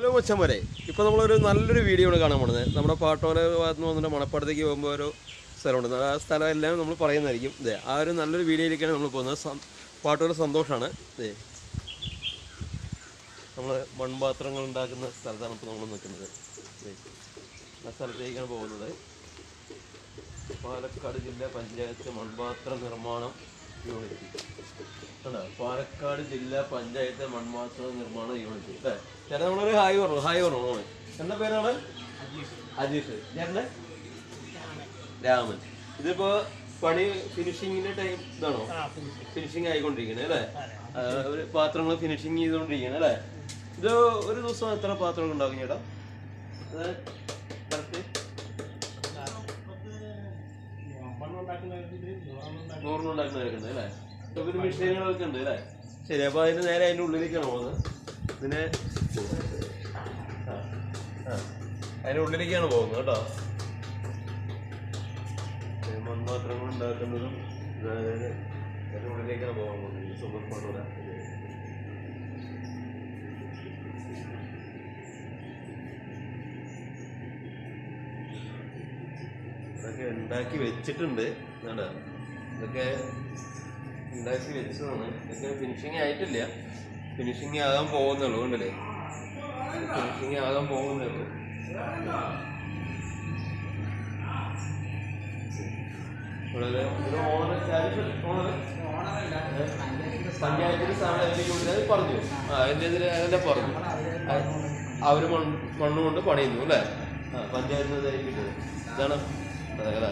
Hello മച്ചന്മാരെ, ഇപ്പോൾ നമ്മളൊരു നല്ലൊരു വീഡിയോ ആണ് കാണാൻ പോകുന്നത്. നമ്മുടെ പാട്ടോല ഭാഗത്ത് നിന്ന് വന്നിട്ട് മണപ്പാടത്തേക്ക് പോകുമ്പോൾ ഒരു സ്ഥലമുണ്ട്. ആ സ്ഥലം എല്ലാം നമ്മൾ പറയുന്നതായിരിക്കും. ഇതേ ആ ഒരു നല്ലൊരു വീഡിയോയിലേക്കാണ് നമ്മൾ പോകുന്നത്. പാട്ടോല സന്തോഷമാണ്. ഇതേ നമ്മൾ മൺപാത്രങ്ങൾ ഉണ്ടാക്കുന്ന സ്ഥലത്താണ് ഇപ്പോൾ നമ്മൾ നിൽക്കുന്നത്. ആ സ്ഥലത്തേക്കാണ് പോകുന്നത്. പാലക്കാട് ജില്ലാ പഞ്ചായത്ത് മൺപാത്ര നിർമ്മാണം യൂണിറ്റ്. പാലക്കാട് ജില്ലാ പഞ്ചായത്ത് മൺപാത്ര നിർമ്മാണ യൂണിറ്റ് അല്ലേ? ചേട്ടാ നമ്മളൊരു ഹായ് പറഞ്ഞു. എന്താ പേരാണ്? അജീഷ്. ചേട്ടൻ്റെ രാമൻ. ഇതിപ്പോ പണി ഫിനിഷിങ്ങിന്റെ ടൈം ഇതാണോ? ഫിനിഷിങ് ആയിക്കൊണ്ടിരിക്കണേ അല്ലേ? ഒരു പാത്രങ്ങൾ ഫിനിഷിങ് ചെയ്തുകൊണ്ടിരിക്കണേ അല്ലേ? ഇത് ഒരു ദിവസം എത്ര പാത്രങ്ങൾ ഉണ്ടാകും ചേട്ടാ? കറക്റ്റ് 100 ഉണ്ടാക്കുന്നവരൊക്കെ അല്ലേ? ഒരു മെഷീനുകളൊക്കെ ഉണ്ട് അല്ലേ? ശരി, അപ്പൊ അതിന് നേരെ അതിൻ്റെ ഉള്ളിലേക്കാണ് പോകുന്നത്. ഇതിനെ അതിൻ്റെ ഉള്ളിലേക്കാണ് പോകുന്നത് കേട്ടോ. മൺപാത്രങ്ങൾ ഉണ്ടാക്കുന്നതും അതിൻ്റെ ഉള്ളിലേക്കാണ് പോകാൻ പോകുന്നത്. സൂപ്പർ പാട്ടോല ഇതൊക്കെ ഉണ്ടാക്കി വെച്ചിട്ടുണ്ട്. ഇതൊക്കെ ഉണ്ടാക്കി വെച്ചതാണ്. ഇതൊക്കെ ഫിനിഷിങ് ആയിട്ടില്ല, ഫിനിഷിങ് ആകാൻ പോകുന്നുള്ളൂ. കണ്ടല്ലേ, ഫിനിഷിങ് ആകാൻ പോകുന്നേ ഉള്ളൂ. പഞ്ചായത്തിന് സ്ഥാനം പറഞ്ഞു. അതിൻ്റെ പറഞ്ഞു അവര് മണ്ണ് കൊണ്ട് പണിയുന്നു അല്ലേ? പഞ്ചായത്തിന് കിട്ടുന്നത് ഇതാണ് അല്ലേ?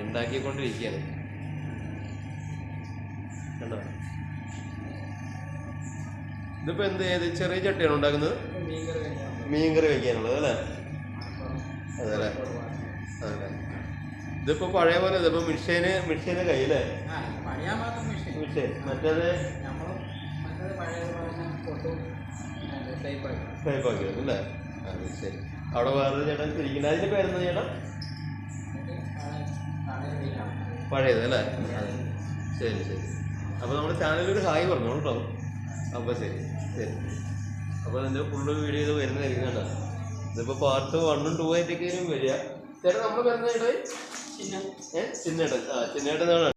ഉണ്ടാക്കിക്കൊണ്ടിരിക്കുകയാണ്. കണ്ടോ, ഇതിപ്പോ എന്ത് ചെയ്ത് ചെറിയ ചട്ടിയാണ് ഉണ്ടാക്കുന്നത്? മീൻകറി വയ്ക്കാനുള്ളത് അല്ലേ? അതെ അല്ലേ? അതെ. ഇതിപ്പോ പഴയ പോലെ ഇതിപ്പോ മിഷീന് കയ്യില്ലേ? മിഷീൻ മറ്റേത് ടൈപ്പ് ആക്കിയത് അല്ലേ? അതെ ശരി. അവിടെ വേറൊരു ചേട്ടൻ തിരിക്കുന്നത്. അതിന്റെ പേരെന്താ ചേട്ടാ? പഴയത് അല്ലേ? ശരി ശരി. അപ്പോൾ നമ്മുടെ ചാനലിലൊരു ഹായ് പറഞ്ഞു കേട്ടോ. അപ്പോൾ ശരി ശരി. അപ്പോൾ അതിൻ്റെ ഫുള്ള് വീഡിയോ ഇത് വരുന്നതായിരിക്കും കേട്ടോ. ഇതിപ്പോൾ പാർട്ട് 1ഉം 2 ആയിട്ടൊക്കെ വരിക. ചേട്ടാ നമ്മൾ വരുന്ന ചേട്ടാ ചിന്നേട്ടൻ. ചിന്നേട്ടനാണ്.